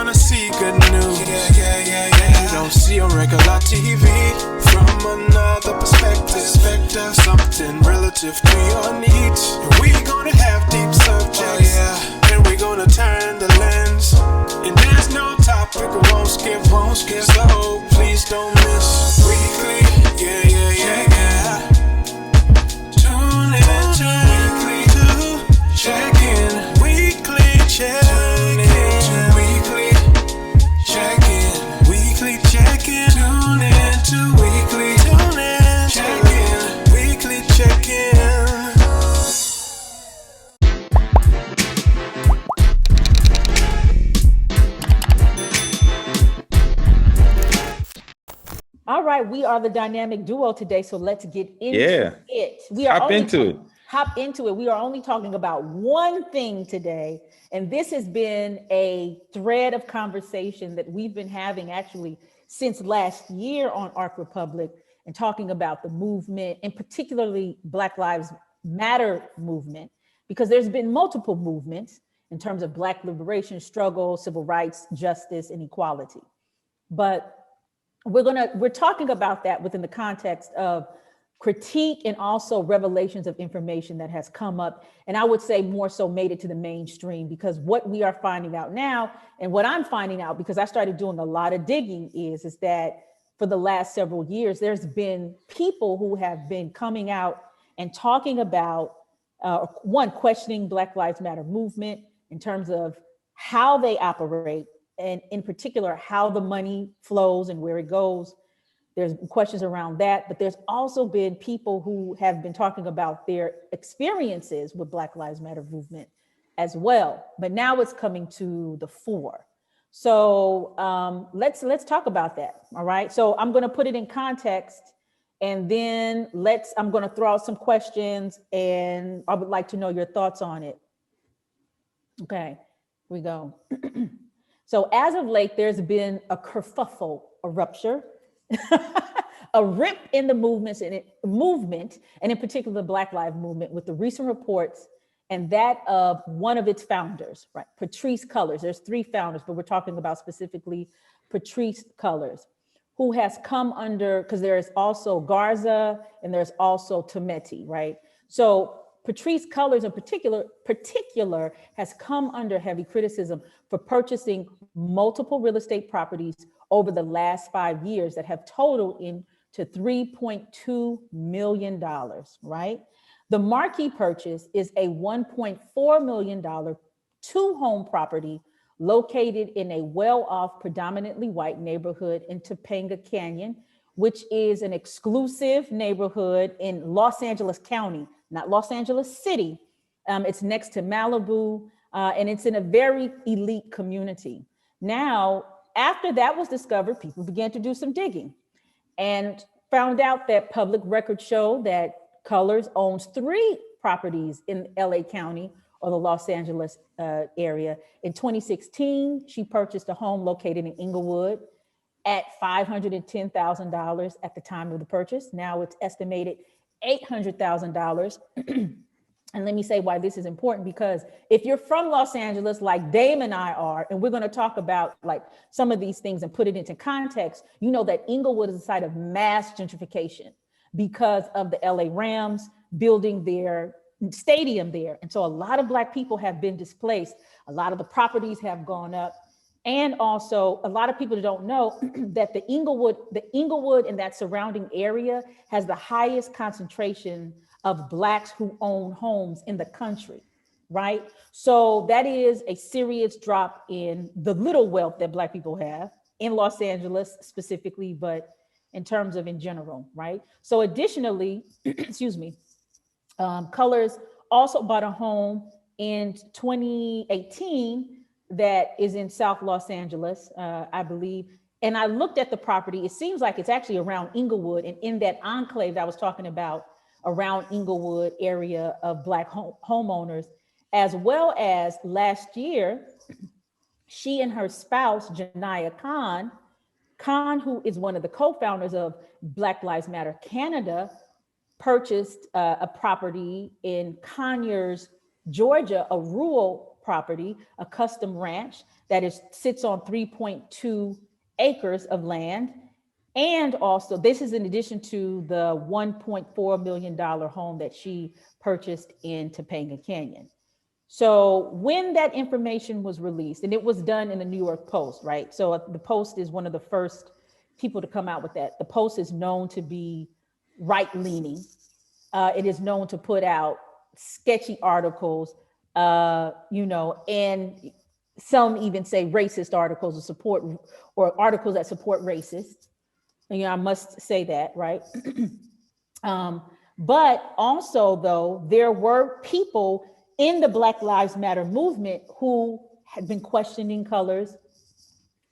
wanna see good news. You don't see on regular TV. From another perspective, something relative to your needs. And we gonna have deep subjects, and we gonna turn the lens. And there's no topic we won't skip, so please don't miss weekly, Tune in weekly to check in, weekly check-in, weekly check-in, weekly check-in. Tune in to weekly, check-in, weekly check-in. All right, we are the dynamic duo today, so let's get into it. Hop into it. We are only talking about one thing today, and this has been a thread of conversation that we've been having actually since last year on Arc Republic, and talking about the movement, and particularly Black Lives Matter movement, because there's been multiple movements in terms of Black liberation struggle, civil rights, justice, and equality. But we're talking about that within the context of critique and also revelations of information that has come up, and I would say more so made it to the mainstream, because what we are finding out now, and what I'm finding out because I started doing a lot of digging, is that for the last several years, there's been people who have been coming out and talking about, one, questioning Black Lives Matter movement in terms of how they operate, and in particular, how the money flows and where it goes. There's questions around that, but there's also been people who have been talking about their experiences with Black Lives Matter movement as well. But now it's coming to the fore. So let's talk about that. All right. So I'm going to put it in context, and then I'm going to throw out some questions, and I would like to know your thoughts on it. Okay, here we go. So as of late, there's been a kerfuffle, a rupture, a rip in the movement, and in particular the Black Lives Movement, with the recent reports, and that of one of its founders, right, Patrice Cullors. There's three founders, but we're talking about specifically Patrice Cullors, who has come under, because there's also Garza and there's also Tometi, right? So Patrice Cullors in particular has come under heavy criticism for purchasing multiple real estate properties over the last 5 years that have totaled into $3.2 million, right? The marquee purchase is a $1.4 million two-home property located in a well-off, predominantly white neighborhood in Topanga Canyon, which is an exclusive neighborhood in Los Angeles County, not Los Angeles City. It's next to Malibu, and it's in a very elite community. Now, after that was discovered, people began to do some digging and found out that public records show that Cullors owns 3 properties in LA County or the Los Angeles area. In 2016, she purchased a home located in Inglewood at $510,000 at the time of the purchase. Now it's estimated $800,000. And let me say why this is important, because if you're from Los Angeles, like Dame and I are, and we're going to talk about like some of these things and put it into context, you know that Inglewood is a site of mass gentrification because of the LA Rams building their stadium there. And so a lot of Black people have been displaced. A lot of the properties have gone up. And also a lot of people don't know that the Inglewood and that surrounding area has the highest concentration of Blacks who own homes in the country, right? So that is a serious drop in the little wealth that Black people have in Los Angeles specifically, but in terms of in general, right? So additionally, excuse me, Cullors also bought a home in 2018 that is in South Los Angeles, I believe. And I looked at the property. It seems like it's actually around Inglewood, and in that enclave that I was talking about, around Inglewood area of Black homeowners, as well as last year, she and her spouse, Janiyah Khan, who is one of the co-founders of Black Lives Matter Canada, purchased a property in Conyers, Georgia, a rural property, a custom ranch that sits on 3.2 acres of land. And also, this is in addition to the $1.4 million home that she purchased in Topanga Canyon. So when that information was released, and it was done in the New York Post, right? So the Post is one of the first people to come out with that. The Post is known to be right-leaning. It is known to put out sketchy articles, and some even say racist articles or articles that support racists. And, I must say that, right? But also, though, there were people in the Black Lives Matter movement who had been questioning Cullors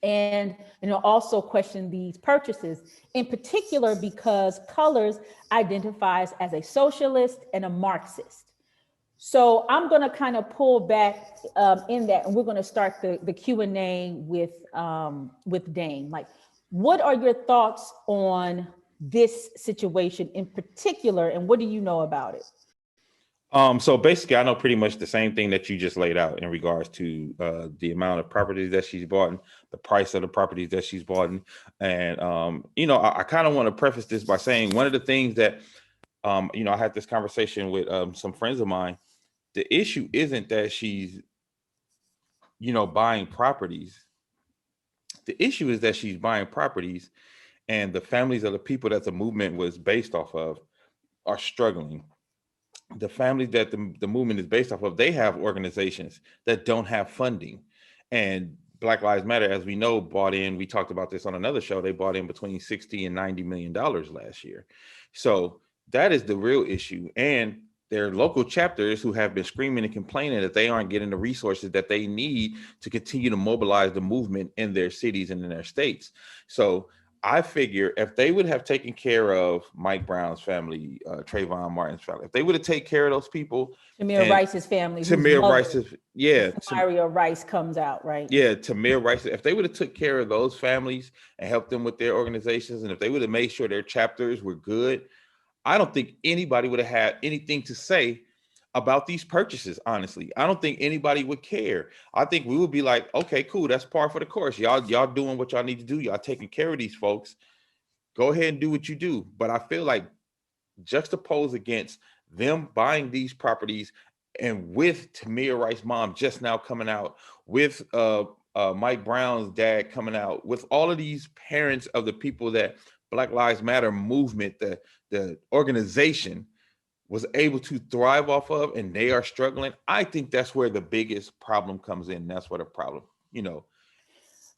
and also questioned these purchases, in particular because Cullors identifies as a socialist and a Marxist. So I'm going to kind of pull back in that, and we're going to start the Q&A with Dame. Like, what are your thoughts on this situation in particular, and what do you know about it? So basically, I know pretty much the same thing that you just laid out in regards to the amount of properties that she's bought, the price of the properties that she's bought. And, I kind of want to preface this by saying one of the things that, I had this conversation with some friends of mine. The issue isn't that she's, buying properties. The issue is that she's buying properties and the families of the people that the movement was based off of are struggling. The families that the movement is based off of, they have organizations that don't have funding. And Black Lives Matter, as we know, bought in, we talked about this on another show, they bought in between $60 and $90 million last year. So that is the real issue. And there are local chapters who have been screaming and complaining that they aren't getting the resources that they need to continue to mobilize the movement in their cities and in their states. So I figure if they would have taken care of Mike Brown's family, Trayvon Martin's family, if they would have taken care of those people, Tamir Rice's family, Tamir Rice comes out, right? Yeah, Tamir Rice. If they would have took care of those families and helped them with their organizations, and if they would have made sure their chapters were good, I don't think anybody would have had anything to say about these purchases. Honestly, I don't think anybody would care. I think we would be like, okay, cool, that's par for the course. Y'all doing what y'all need to do. Y'all taking care of these folks. Go ahead and do what you do. But I feel like juxtaposed against them buying these properties and with Tamir Rice's mom just now coming out, with Mike Brown's dad coming out, with all of these parents of the people that Black Lives Matter movement, the organization was able to thrive off of, and they are struggling. I think that's where the biggest problem comes in. That's where the problem,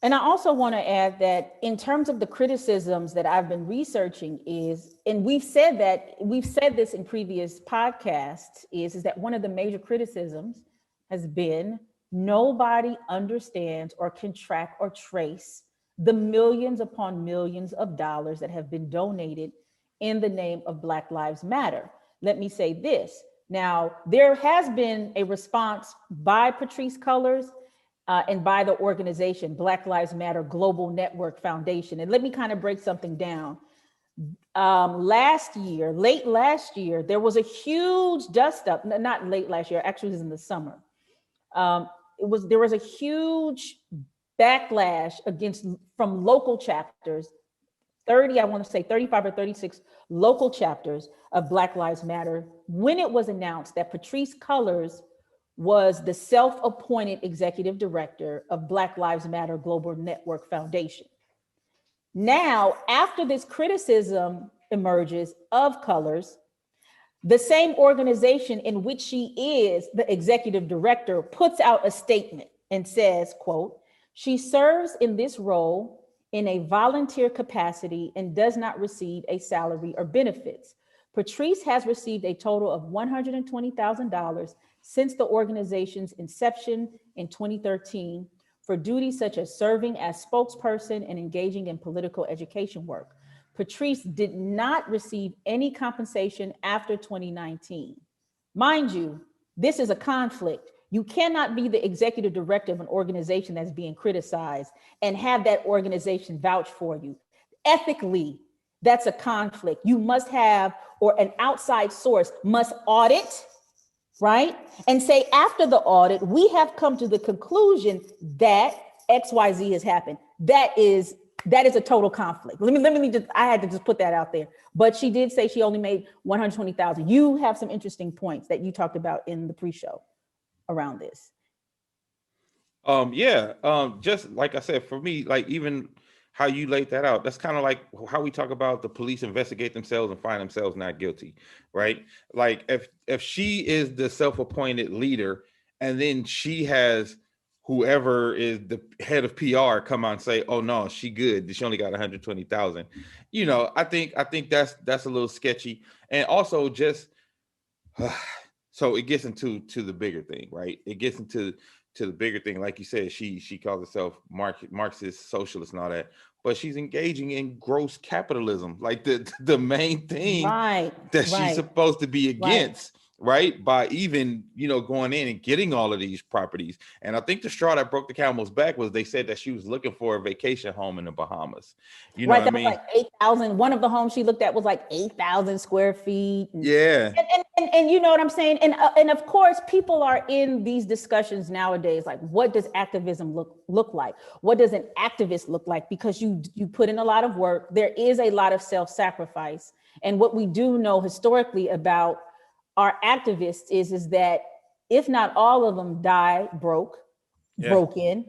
And I also want to add that in terms of the criticisms that I've been researching is, and we've said this in previous podcasts, is that one of the major criticisms has been nobody understands or can track or trace the millions upon millions of dollars that have been donated in the name of Black Lives Matter. Let me say this. Now, there has been a response by Patrice Cullors and by the organization, Black Lives Matter Global Network Foundation. And let me kind of break something down. Late last year, there was a huge dust up, not late last year, actually it was in the summer. There was a huge backlash from local chapters, 35 or 36 local chapters of Black Lives Matter, when it was announced that Patrice Cullors was the self-appointed executive director of Black Lives Matter Global Network Foundation. Now, after this criticism emerges of Cullors, the same organization in which she is the executive director puts out a statement and says, quote, "She serves in this role in a volunteer capacity and does not receive a salary or benefits. Patrice has received a total of $120,000 since the organization's inception in 2013 for duties such as serving as spokesperson and engaging in political education work. Patrice did not receive any compensation after 2019. Mind you, this is a conflict. You cannot be the executive director of an organization that's being criticized and have that organization vouch for you. Ethically, that's a conflict. You must have, or an outside source must audit right? And say after the audit, we have come to the conclusion that XYZ has happened. That is a total conflict. Let me just, I had to just put that out there. But she did say she only made 120,000. You have some interesting points that you talked about in the pre-show around this. Just like I said, for me, like even how you laid that out, that's kind of like how we talk about the police investigate themselves and find themselves not guilty, right? Like if she is the self-appointed leader and then she has whoever is the head of PR come on and say, oh no, she good, she only got 120,000. I think that's a little sketchy. And also just so it gets into the bigger thing, right? It gets into the bigger thing. Like you said, she calls herself Marxist, socialist, and all that, but she's engaging in gross capitalism, like the main thing that she's supposed to be against, right? By even going in and getting all of these properties. And I think the straw that broke the camel's back was they said that she was looking for a vacation home in the Bahamas. You know what I mean? Like 8,000. One of the homes she looked at was like 8,000 square feet. And you know what I'm saying? And of course, people are in these discussions nowadays. Like, what does activism look like? What does an activist look like? Because you put in a lot of work. There is a lot of self-sacrifice. And what we do know historically about our activists is that if not all of them die broken,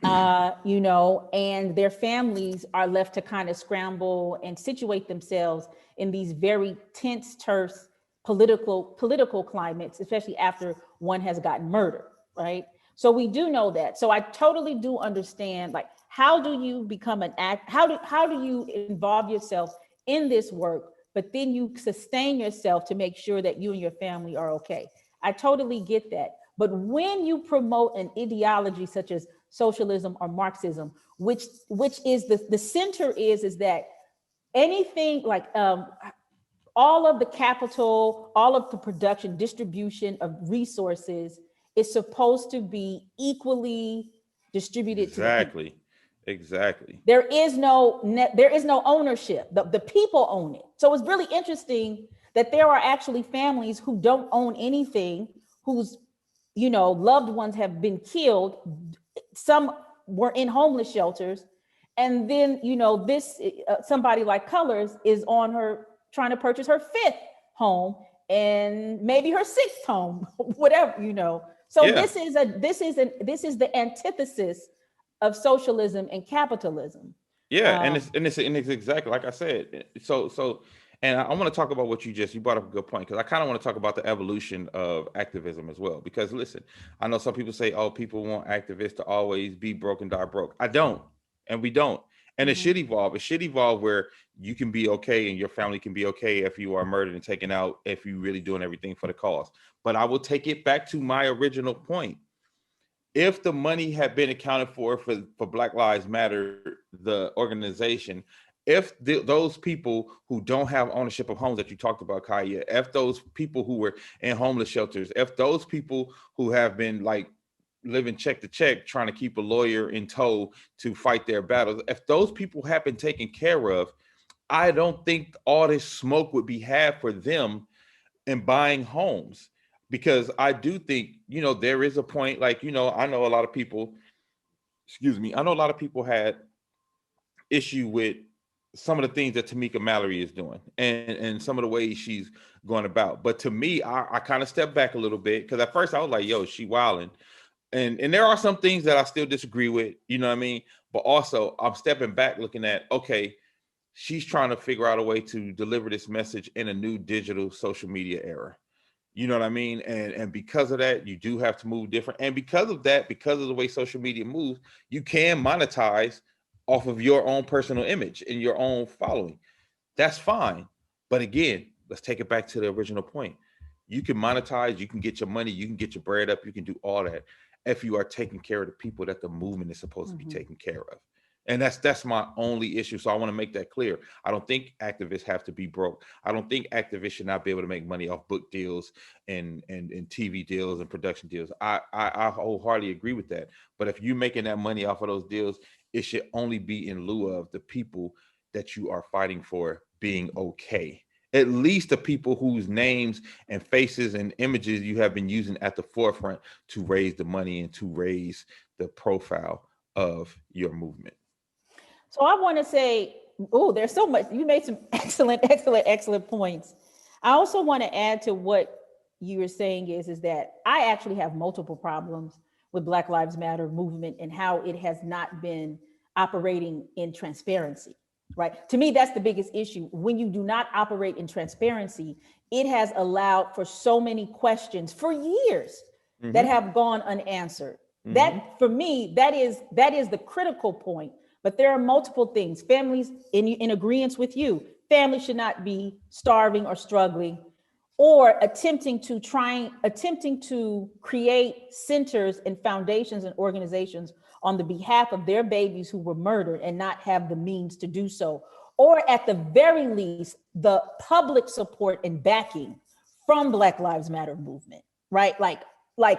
and their families are left to kind of scramble and situate themselves in these very tense, terse political climates, especially after one has gotten murdered, right? So we do know that. So I totally do understand, like, how do you become how do you involve yourself in this work, but then you sustain yourself to make sure that you and your family are okay? I totally get that. But when you promote an ideology such as socialism or Marxism, which is the center is that anything like all of the capital, all of the production, distribution of resources is supposed to be equally distributed. Exactly. There is no ownership. The people own it. So it's really interesting that there are actually families who don't own anything, whose loved ones have been killed. Some were in homeless shelters, and then this somebody like Cullors is on her trying to purchase her 5th home and maybe her 6th home, whatever. So this is the antithesis of socialism and capitalism. And it's exactly like I said. So and I want to talk about what you brought up a good point, because I kind of want to talk about the evolution of activism as well. Because listen, I know some people say, oh, people want activists to always be broke and die broke. I don't, and we don't. And it should evolve. It should evolve where you can be okay and your family can be okay if you are murdered and taken out, if you're really doing everything for the cause. But I will take it back to my original point. If the money had been accounted for Black Lives Matter, the organization, if those people who don't have ownership of homes that you talked about, Kaya, if those people who were in homeless shelters, if those people who have been like living check to check, trying to keep a lawyer in tow to fight their battles, if those people have been taken care of, I don't think all this smoke would be had for them in buying homes. Because I do think, there is a point, like, I know a lot of people, I know a lot of people had issue with some of the things that Tamika Mallory is doing and some of the ways she's going about. But to me, I kind of stepped back a little bit, because at first I was like, yo, she wilding. And there are some things that I still disagree with, you know what I mean? But also I'm stepping back looking at, okay, she's trying to figure out a way to deliver this message in a new digital social media era. You know what I mean? And because of that, you do have to move different. And because of that, because of the way social media moves, you can monetize off of your own personal image and your own following. That's fine. But again, let's take it back to the original point. You can monetize, you can get your money, you can get your bread up, you can do all that if you are taking care of the people that the movement is supposed to be taking care of. And that's my only issue. So I want to make that clear. I don't think activists have to be broke. I don't think activists should not be able to make money off book deals and TV deals and production deals. I wholeheartedly agree with that. But if you're making that money off of those deals, it should only be in lieu of the people that you are fighting for being okay at least the people whose names and faces and images you have been using at the forefront to raise the money and to raise the profile of your movement. So I want to say, there's so much. You made some excellent points. I also want to add to what you were saying is that I actually have multiple problems with Black Lives Matter movement and how it has not been operating in transparency, right? To me, that's the biggest issue. When you do not operate in transparency, it has allowed for so many questions for years that have gone unanswered. That, for me, that is the critical point. But there are multiple things. Families, in agreement with you, families should not be starving or struggling, or attempting to create centers and foundations and organizations on the behalf of their babies who were murdered and not have the means to do so, or at the very least, the public support and backing from Black Lives Matter movement, right? Like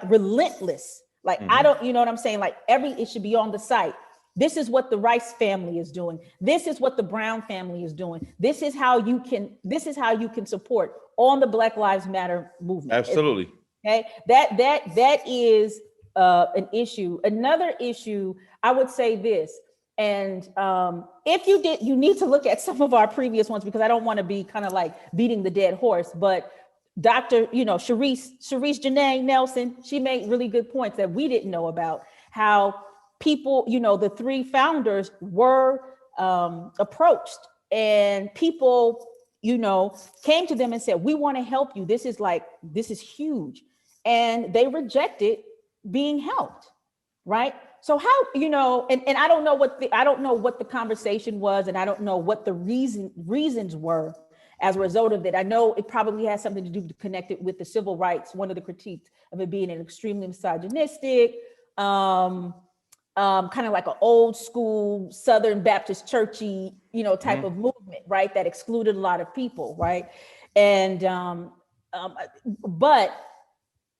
relentless. Like, I don't, you know what I'm saying? Like it should be on the site. This is what the Rice family is doing. This is what the Brown family is doing. This is how you can support on the Black Lives Matter movement. Absolutely. Okay. That is an issue. Another issue, I would say this, and if you need to look at some of our previous ones, because I don't want to be kind of like beating the dead horse, but Dr. Sharice Janae Nelson, she made really good points that we didn't know about, how people, the three founders were approached, and people, came to them and said, we want to help you. This is huge. And they rejected being helped, right? So how, and I don't know what the conversation was, and I don't know what the reasons were as a result of it. I know it probably has something to do to connect it with the civil rights, one of the critiques of it being an extremely misogynistic, kind of like an old school Southern Baptist churchy, type of movement, right? That excluded a lot of people, right? And, but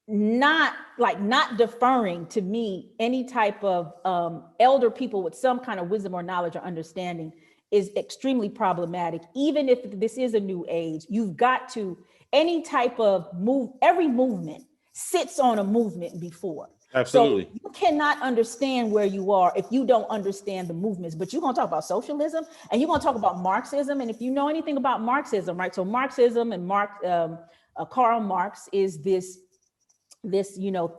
not deferring, to me, any type of elder people with some kind of wisdom or knowledge or understanding is extremely problematic. Even if this is a new age, you've got to, any type of every movement sits on a movement before. Absolutely. So you cannot understand where you are if you don't understand the movements. But you're going to talk about socialism, and you're going to talk about Marxism. And if you know anything about Marxism, right? So Marxism and Karl Marx is this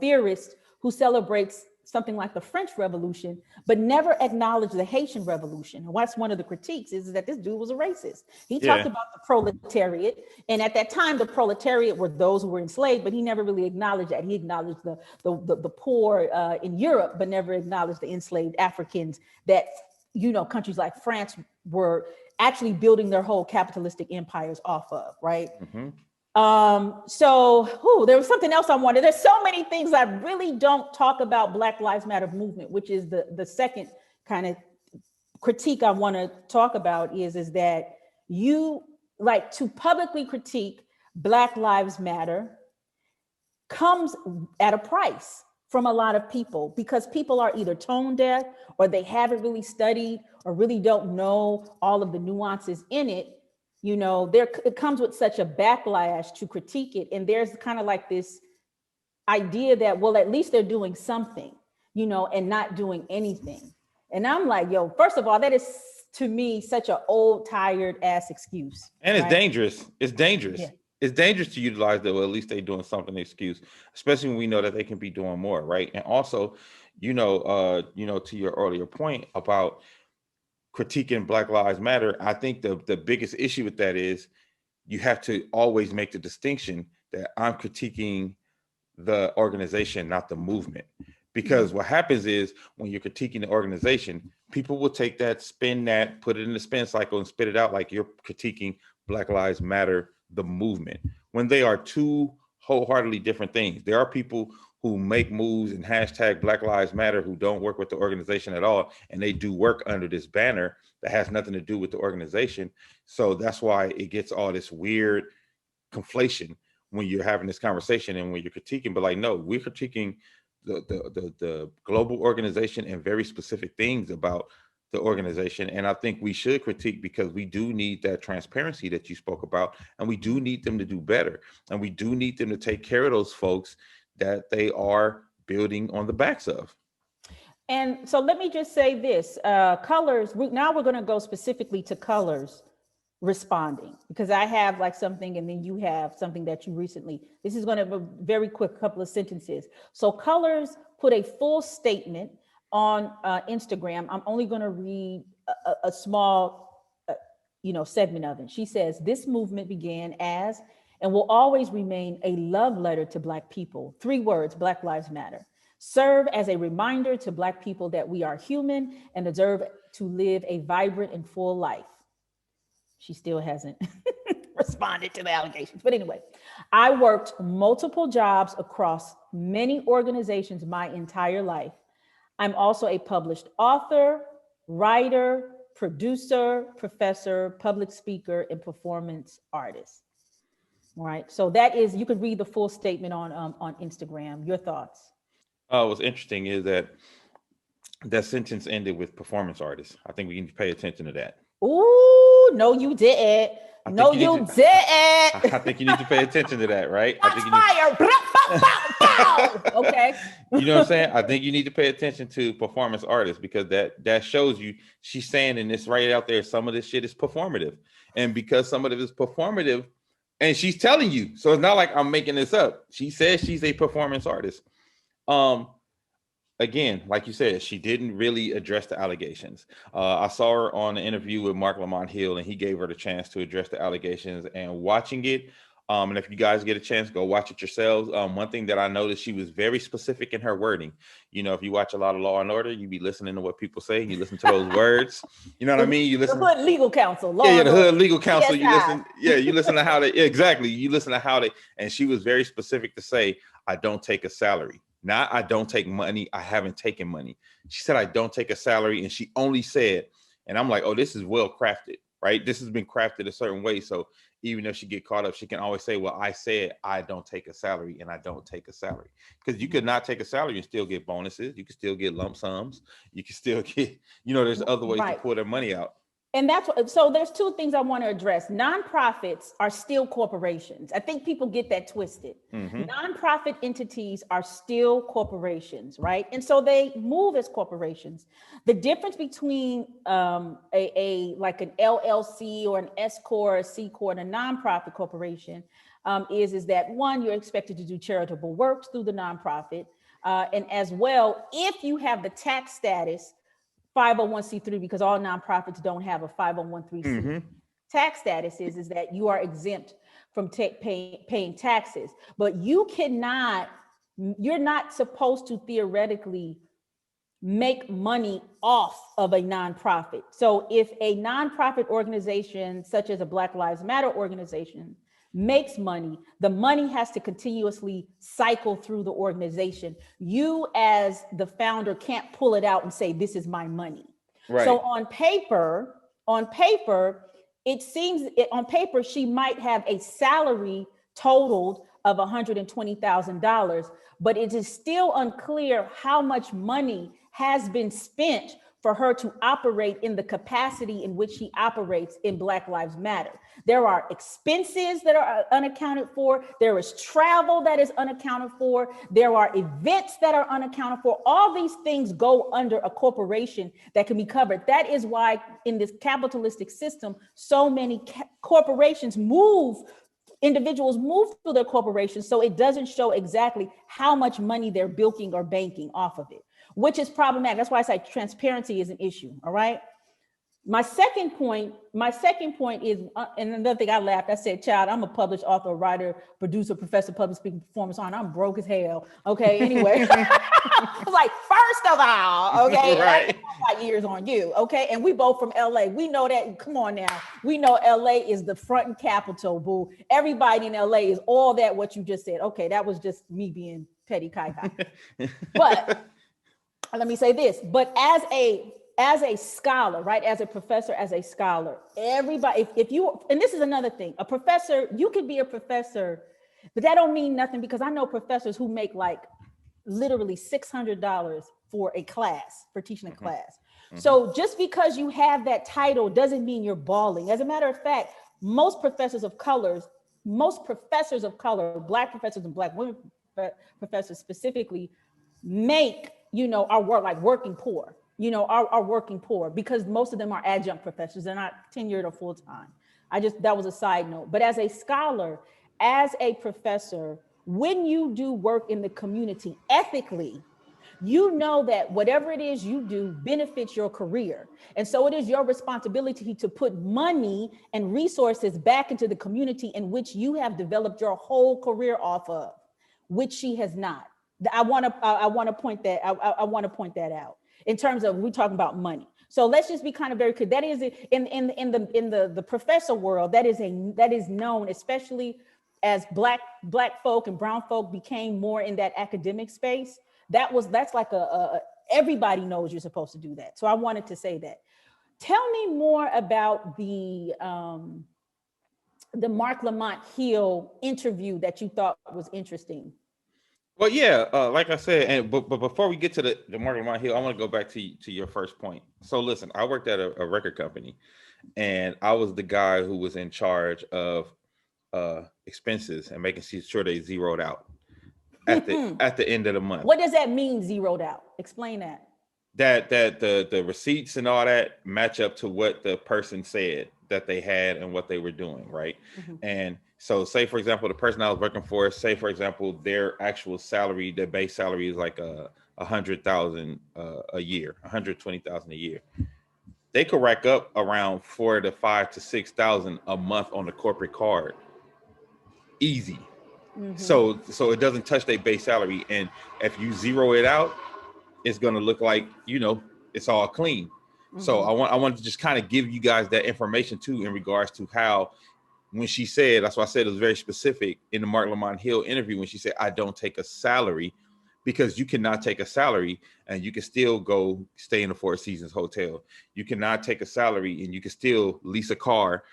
theorist who celebrates something like the French Revolution, but never acknowledged the Haitian Revolution. And that's one of the critiques, is that this dude was a racist. He talked about the proletariat, and at that time, the proletariat were those who were enslaved, but he never really acknowledged that. He acknowledged the poor in Europe, but never acknowledged the enslaved Africans that, countries like France were actually building their whole capitalistic empires off of, right? So there was something else I wanted. There's so many things I really don't talk about Black Lives Matter movement, which is the second kind of critique I want to talk about is that you like to publicly critique Black Lives Matter comes at a price from a lot of people, because people are either tone deaf, or they haven't really studied, or really don't know all of the nuances in it. It comes with such a backlash to critique it. And there's kind of like this idea that, well, at least they're doing something, and not doing anything. And I'm like, first of all, that is, to me, such an old, tired ass excuse. And it's dangerous. It's dangerous. Yeah. It's dangerous to utilize that, well, at least they're doing something excuse, especially when we know that they can be doing more, right? And also, to your earlier point about critiquing Black Lives Matter, I think the biggest issue with that is you have to always make the distinction that I'm critiquing the organization, not the movement. Because what happens is when you're critiquing the organization, people will take that, spin that, put it in the spin cycle and spit it out like you're critiquing Black Lives Matter, the movement, when they are two wholeheartedly different things. There are people who make moves and hashtag Black Lives Matter who don't work with the organization at all, and they do work under this banner that has nothing to do with the organization. So that's why it gets all this weird conflation when you're having this conversation and when you're critiquing. But like, no, we're critiquing the global organization and very specific things about the organization. And I think we should critique, because we do need that transparency that you spoke about, and we do need them to do better. And we do need them to take care of those folks that they are building on the backs of. And so let me just say this, Cullors, now we're going to go specifically to Cullors responding, because I have like something and then you have something that you recently, this is going to be a very quick couple of sentences. So Cullors put a full statement on Instagram. I'm only going to read a small, segment of it. She says, "This movement began as and will always remain a love letter to Black people. 3 words, Black Lives Matter. Serve as a reminder to Black people that we are human and deserve to live a vibrant and full life." She still hasn't responded to the allegations. But anyway, "I worked multiple jobs across many organizations my entire life. I'm also a published author, writer, producer, professor, public speaker, and performance artist." All right. So that is, you could read the full statement on Instagram. Your thoughts? What's interesting is that sentence ended with performance artist. I think we need to pay attention to that. Ooh, no, you didn't. No, you didn't. I think you need to pay attention to that, right? That's fire. Okay. You know what I'm saying? I think you need to pay attention to performance artists, because that shows you, she's saying in this right out there, some of this shit is performative. And because some of it is performative, and she's telling you, so it's not like I'm making this up. She says she's a performance artist. Again, like you said, she didn't really address the allegations. I saw her on an interview with Mark Lamont Hill, and he gave her the chance to address the allegations. And watching it, and if you guys get a chance, go watch it yourselves. One thing that I noticed, she was very specific in her wording. If you watch a lot of Law and Order, you be listening to what people say. You listen to those words. You know what I mean? You listen. The hood legal counsel. The hood legal counsel. You listen. Yeah, you listen to how they. Exactly. You listen to how they. And she was very specific to say, "I don't take a salary." Not, "I don't take money. I haven't taken money." She said, "I don't take a salary." And she only said, and I'm like, oh, this is well crafted, right? This has been crafted a certain way. So even if she get caught up, she can always say, "Well, I said I don't take a salary, and I don't take a salary." Because you could not take a salary and still get bonuses. You can still get lump sums. You can still get, there's other ways to pull their money out. And that's what, so there's 2 things I want to address. Nonprofits are still corporations. I think people get that twisted. Mm-hmm. Nonprofit entities are still corporations, right? And so they move as corporations. The difference between like an LLC or an S Corp, or a C Corp, and a nonprofit corporation is that, one, you're expected to do charitable work through the nonprofit, and as well, if you have the tax status 501c3, because all nonprofits don't have a 501c3. Mm-hmm. Tax status is that you are exempt from paying taxes, but you're not supposed to theoretically make money off of a nonprofit. So if a nonprofit organization, such as a Black Lives Matter organization, makes money, the money has to continuously cycle through the organization. You as the founder can't pull it out and say, "This is my money." Right. So on paper, it seems on paper, she might have a salary totaled of $120,000, but it is still unclear how much money has been spent for her to operate in the capacity in which she operates in Black Lives Matter. There are expenses that are unaccounted for. There is travel that is unaccounted for. There are events that are unaccounted for. All these things go under a corporation that can be covered. That is why in this capitalistic system, so many corporations individuals move through their corporations, so it doesn't show exactly how much money they're bilking or banking off of it, which is problematic. That's why I say transparency is an issue. All right. My second point is, and another thing I laughed, I said, "Child, I'm a published author, writer, producer, professor, public speaking, performance artist. I'm broke as hell." Okay. Anyway, I was like, first of all, okay, right. I got years on you. Okay. And we both from LA. We know that. Come on now. We know LA is the front and capital, boo. Everybody in LA is all that, what you just said. Okay. That was just me being petty kai. But let me say this, but as a scholar, right? As a professor, as a scholar, everybody, if you, and this is another thing, a professor, you could be a professor, but that don't mean nothing, because I know professors who make like literally $600 for a class, for teaching a class. So just because you have that title doesn't mean you're balling. As a matter of fact, most professors of color, Black professors and Black women professors specifically, make, our work like working poor, are working poor, because most of them are adjunct professors. They're not tenured or full-time. That was a side note. But as a scholar, as a professor, when you do work in the community ethically, you know that whatever it is you do benefits your career. And so it is your responsibility to put money and resources back into the community in which you have developed your whole career off of, which she has not. I want to point that out in terms of, we're talking about money. So let's just be kind of very clear. That is in the professor world, that is known, especially as black folk and brown folk became more in that academic space. That's like everybody knows you're supposed to do that. So I wanted to say that. Tell me more about the Marc Lamont Hill interview that you thought was interesting. Well, yeah, like I said, but before we get to the Marc Lamont Hill, I want to go back to your first point. So listen, I worked at a record company, and I was the guy who was in charge of expenses and making sure they zeroed out at the end of the month. What does that mean, zeroed out? Explain that. That the receipts and all that match up to what the person said that they had and what they were doing, right? And so say, for example, the person I was working for, say, for example, their actual salary, their base salary is like $100,000 a year, $120,000 a year. They could rack up around $4,000 to $5,000 to $6,000 a month on the corporate card. Easy. So it doesn't touch their base salary. And if you zero it out, it's going to look like, it's all clean. So I want to just kind of give you guys that information too, in regards to how, when she said, that's why I said it was very specific in the Marc Lamont Hill interview, when she said, I don't take a salary, because you cannot take a salary and you can still go stay in the Four Seasons Hotel. You cannot take a salary and you can still lease a car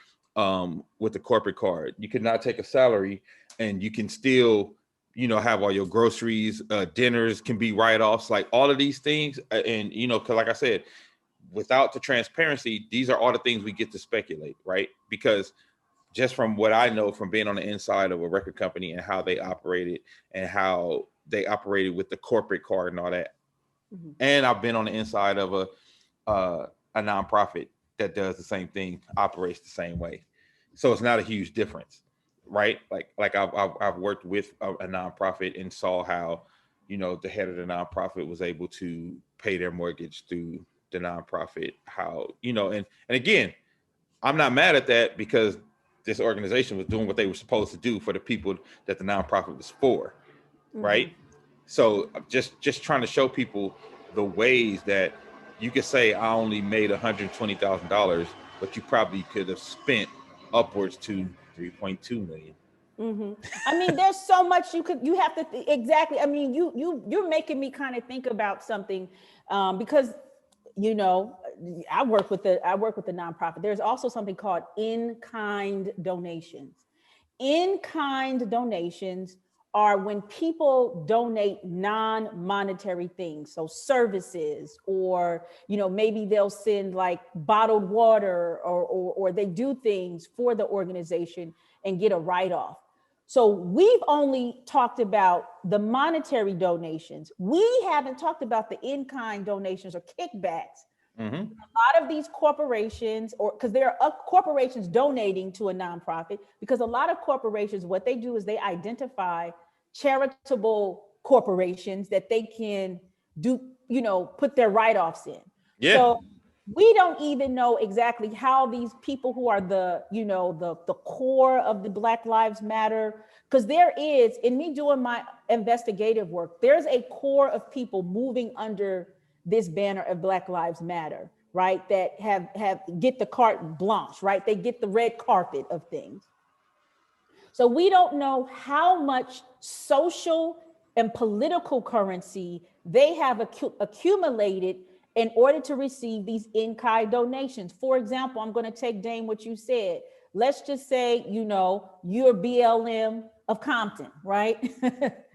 with the corporate card. You cannot take a salary and you can still, have all your groceries, dinners can be write-offs, like all of these things. And, because like I said, without the transparency, these are all the things we get to speculate, right? Because just from what I know from being on the inside of a record company and how they operated and how they operated with the corporate card and all that. And I've been on the inside of a nonprofit that does the same thing, operates the same way. So it's not a huge difference, right? Like I've worked with a nonprofit and saw how, the head of the nonprofit was able to pay their mortgage through the nonprofit, how, and again, I'm not mad at that, because this organization was doing what they were supposed to do for the people that the nonprofit was for, right? So just trying to show people the ways that you could say, I only made $120,000, but you probably could have spent upwards to 3.2 million. I mean, there's so much you have to exactly. I mean, you're making me kind of think about something, because I work with the nonprofit. There's also something called in-kind donations. In-kind donations are when people donate non-monetary things, so services, or maybe they'll send like bottled water, or they do things for the organization and get a write-off. So we've only talked about the monetary donations. We haven't talked about the in-kind donations or kickbacks. A lot of these corporations, because there are corporations donating to a nonprofit, because a lot of corporations, what they do is they identify charitable corporations that they can do, put their write-offs in. Yeah. So we don't even know exactly how these people who are the core of the Black Lives Matter, because there is, in me doing my investigative work, there's a core of people moving under this banner of Black Lives Matter, right? That have get the carte blanche, right? They get the red carpet of things. So we don't know how much social and political currency they have accumulated in order to receive these in-kind donations. For example, I'm going to take, Dame, what you said. Let's just say, you're BLM of Compton, right?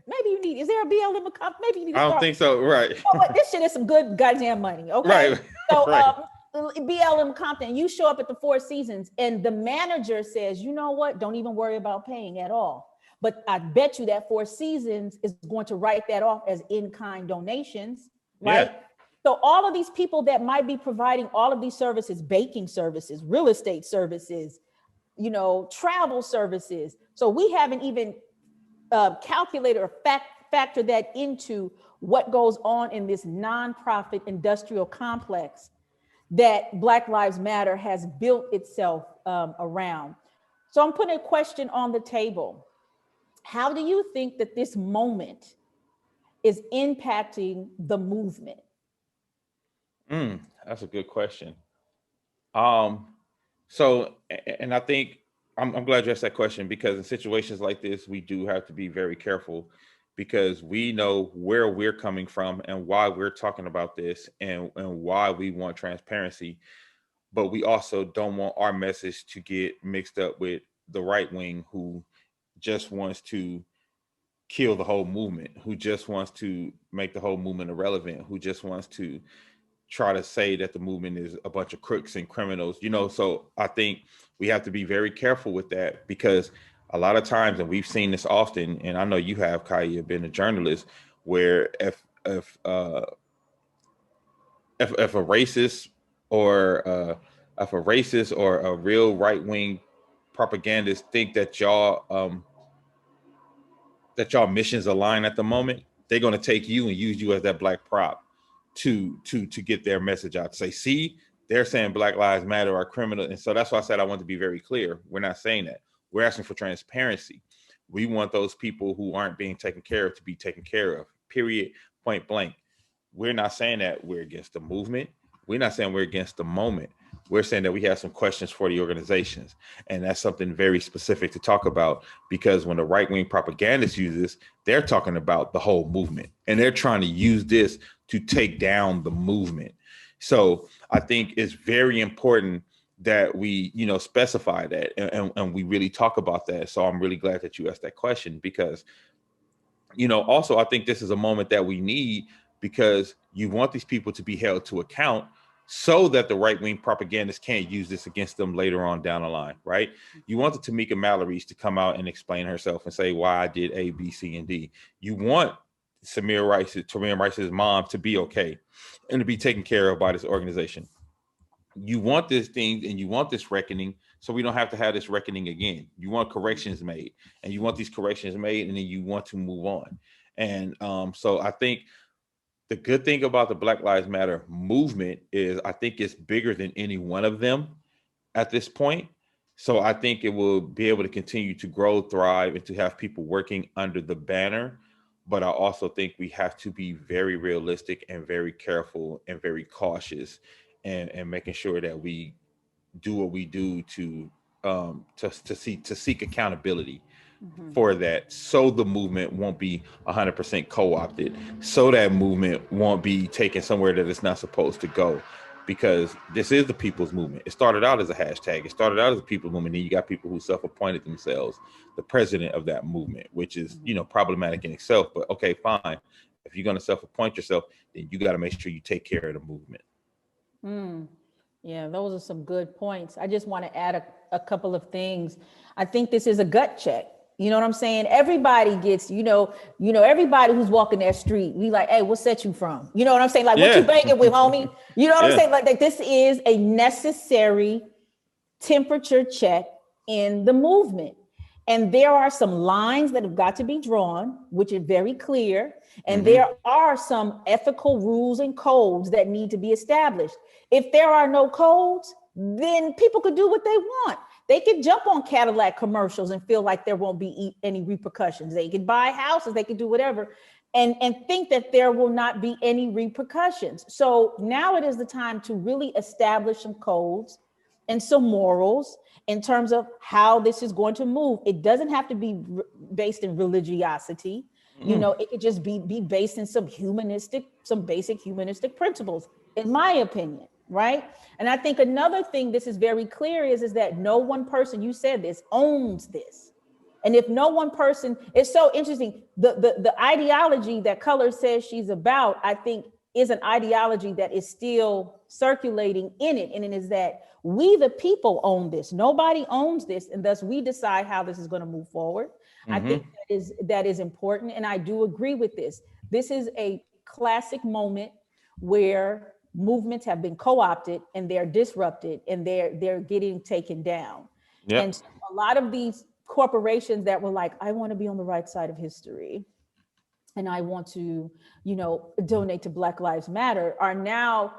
Maybe is there a BLM of Compton? Maybe you need to I don't think so, right? This shit is some good goddamn money, okay? Right. So right. BLM Compton, you show up at the Four Seasons and the manager says, you know what, don't even worry about paying at all. But I bet you that Four Seasons is going to write that off as in-kind donations, right? Yeah. So all of these people that might be providing all of these services, baking services, real estate services, travel services. So we haven't even calculated or factor that into what goes on in this nonprofit industrial complex that Black Lives Matter has built itself around. So I'm putting a question on the table. How do you think that this moment is impacting the movement? That's a good question. So, and I think I'm glad you asked that question, because in situations like this, we do have to be very careful, because we know where we're coming from and why we're talking about this and why we want transparency. But we also don't want our message to get mixed up with the right wing, who just wants to kill the whole movement, who just wants to make the whole movement irrelevant, who just wants to try to say that the movement is a bunch of crooks and criminals, So I think we have to be very careful with that, because a lot of times, and we've seen this often, and I know you have, Kaya, been a journalist, where if a racist or a real right wing propagandist think that y'all missions align at the moment, they're going to take you and use you as that black prop to get their message out, to say, see, they're saying Black Lives Matter are criminal. And so that's why I said I want to be very clear. We're not saying that. We're asking for transparency. We want those people who aren't being taken care of to be taken care of, period, point blank. We're not saying that we're against the movement. We're not saying we're against the moment. We're saying that we have some questions for the organizations. And that's something very specific to talk about, because when the right-wing propagandists use this, they're talking about the whole movement, and they're trying to use this to take down the movement. So I think it's very important that we, specify that and we really talk about that. So I'm really glad that you asked that question, because, also I think this is a moment that we need, because you want these people to be held to account, so that the right-wing propagandists can't use this against them later on down the line, right? You want the Tamika Mallory's to come out and explain herself and say why I did A, B, C, and D. You want Tamir Rice's mom to be okay and to be taken care of by this organization. You want this thing and you want this reckoning, so we don't have to have this reckoning again. You want corrections made, and you want these corrections made, and then you want to move on. And so I think the good thing about the Black Lives Matter movement is I think it's bigger than any one of them at this point. So I think it will be able to continue to grow, thrive, and to have people working under the banner. But I also think we have to be very realistic and very careful and very cautious, and making sure that we do what we do to seek accountability for that, so the movement won't be 100% co-opted, so that movement won't be taken somewhere that it's not supposed to go, because this is the people's movement. It started out as a hashtag. It started out as a people's movement. Then you got people who self-appointed themselves the president of that movement, which is, problematic in itself. But okay, fine. If you're going to self-appoint yourself, then you got to make sure you take care of the movement. Yeah, those are some good points. I just want to add a couple of things. I think this is a gut check. You know what I'm saying? Everybody gets, everybody who's walking that street, we like, hey, what set you from? You know what I'm saying? Like, what you banging with, homie? You know what I'm saying? Like, this is a necessary temperature check in the movement. And there are some lines that have got to be drawn, which are very clear. And there are some ethical rules and codes that need to be established. If there are no codes, then people could do what they want. They could jump on Cadillac commercials and feel like there won't be any repercussions. They could buy houses, they could do whatever, and think that there will not be any repercussions. So now it is the time to really establish some codes and some morals in terms of how this is going to move. It doesn't have to be based in religiosity. It could just be based in some basic humanistic principles, in my opinion. Right. And I think another thing this is very clear is that no one person, you said this, owns this. And if no one person, it's so interesting. The ideology that Cullors says she's about, I think is an ideology that is still circulating in it. And it is that we, the people, own this. Nobody owns this. And thus we decide how this is going to move forward. I think that is important. And I do agree with this. This is a classic moment where movements have been co-opted and they're disrupted and they're getting taken down. Yep. And so a lot of these corporations that were like, I want to be on the right side of history and I want to, donate to Black Lives Matter, are now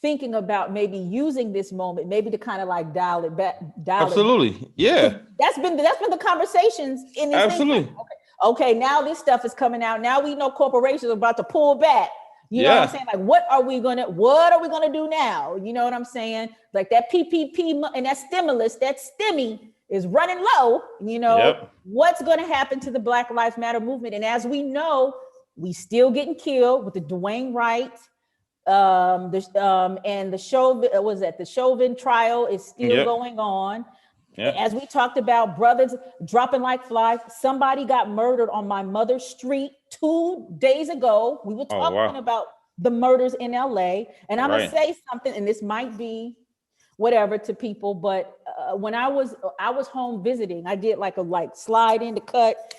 thinking about maybe using this moment, maybe to kind of like dial it back. Absolutely. Yeah. That's been the conversations in this. Absolutely. Thing. Okay, now this stuff is coming out. Now we know corporations are about to pull back. You know what I'm saying? Like, what are we gonna do now? You know what I'm saying? Like that PPP and that stimulus, that stimmy is running low. What's gonna happen to the Black Lives Matter movement? And as we know, we still getting killed with the Dwayne Wright, and the Chauvin trial is still going on. Yep. As we talked about, brothers dropping like flies. Somebody got murdered on my mother's street 2 days ago. We were talking about the murders in LA. And I'm gonna say something, and this might be whatever to people, but when I was home visiting, I did like slide in to cut,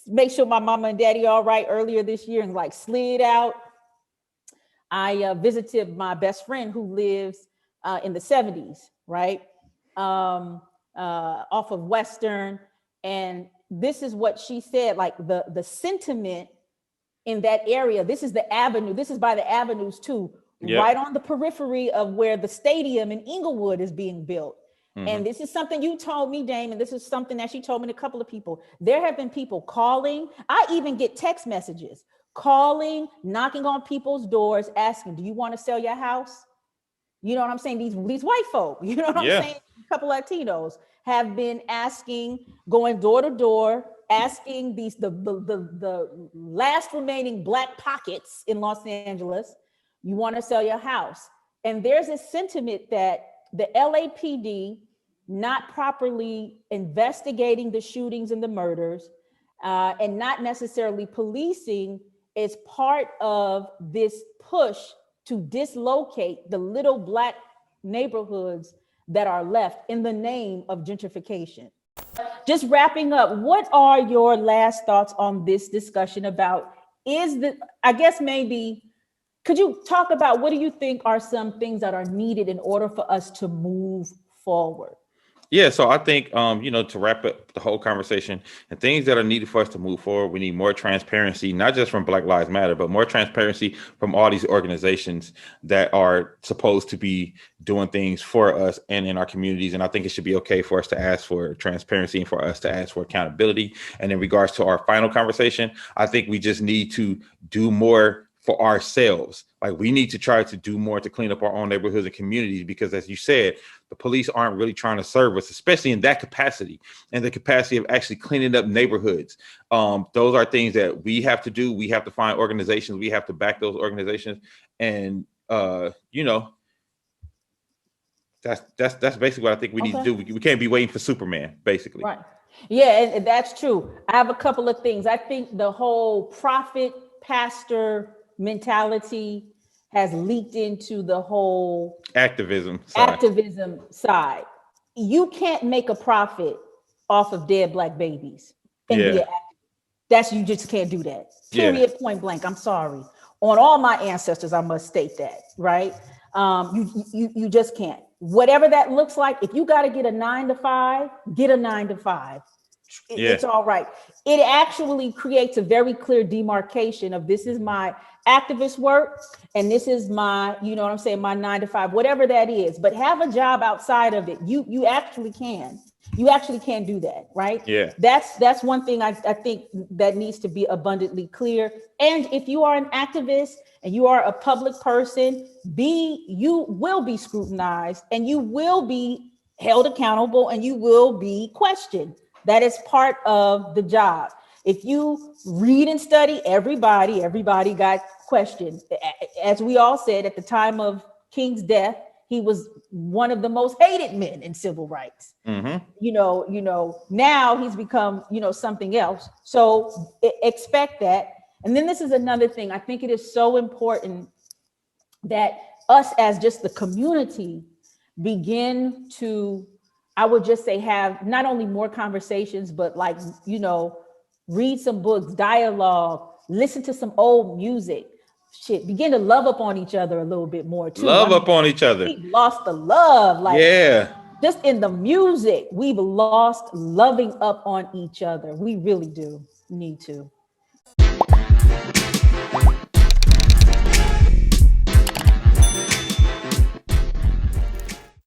make sure my mama and daddy all right earlier this year, and like slid out. I visited my best friend who lives in the 70s, right? Off of Western. And this is what she said, like the sentiment in that area. This is the avenue. This is by the avenues too, right on the periphery of where the stadium in Inglewood is being built. And this is something you told me, Dame, and this is something that she told me to a couple of people. There have been people calling. I even get text messages, calling, knocking on people's doors, asking, do you want to sell your house? You know what I'm saying? These white folk, you know what I'm saying? A couple Latinos have been asking, going door to door, asking the last remaining Black pockets in Los Angeles, you want to sell your house. And there's a sentiment that the LAPD not properly investigating the shootings and the murders, and not necessarily policing, is part of this push to dislocate the little Black neighborhoods that are left in the name of gentrification. Just wrapping up, what are your last thoughts on this discussion about, could you talk about what do you think are some things that are needed in order for us to move forward? Yeah, so I think, to wrap up the whole conversation, and things that are needed for us to move forward, we need more transparency, not just from Black Lives Matter, but more transparency from all these organizations that are supposed to be doing things for us and in our communities. And I think it should be okay for us to ask for transparency and for us to ask for accountability. And in regards to our final conversation, I think we just need to do more for ourselves. Like, we need to try to do more to clean up our own neighborhoods and communities, because as you said, the police aren't really trying to serve us, especially in that capacity, and the capacity of actually cleaning up neighborhoods. Those are things that we have to do. We have to find organizations. We have to back those organizations. And, that's basically what I think we need to do. We can't be waiting for Superman, basically. Right. Yeah, and that's true. I have a couple of things. I think the whole prophet pastor mentality has leaked into the whole activism side. You can't make a profit off of dead Black babies. You just can't do that. Period, point blank. I'm sorry. On all my ancestors, I must state that, right? You just can't. Whatever that looks like, if you got to get a 9 to 5, get a 9 to 5. It's all right. It actually creates a very clear demarcation of, this is my activist work and this is my, my 9 to 5, whatever that is. But have a job outside of it. You actually can. You actually can do that, right? Yeah. That's one thing I think that needs to be abundantly clear. And if you are an activist and you are a public person, you will be scrutinized and you will be held accountable and you will be questioned. That is part of the job. If you read and study, everybody got questioned. As we all said, at the time of King's death, he was one of the most hated men in civil rights. Mm-hmm. Now he's become, something else. So expect that. And then this is another thing. I think it is so important that us as just the community begin to, I would just say, have not only more conversations, but like, you know, read some books, dialogue, listen to some old music, begin to love up on each other a little bit more too. Love up on each other. We've lost the love. Like, just in the music, we've lost loving up on each other. We really do need to.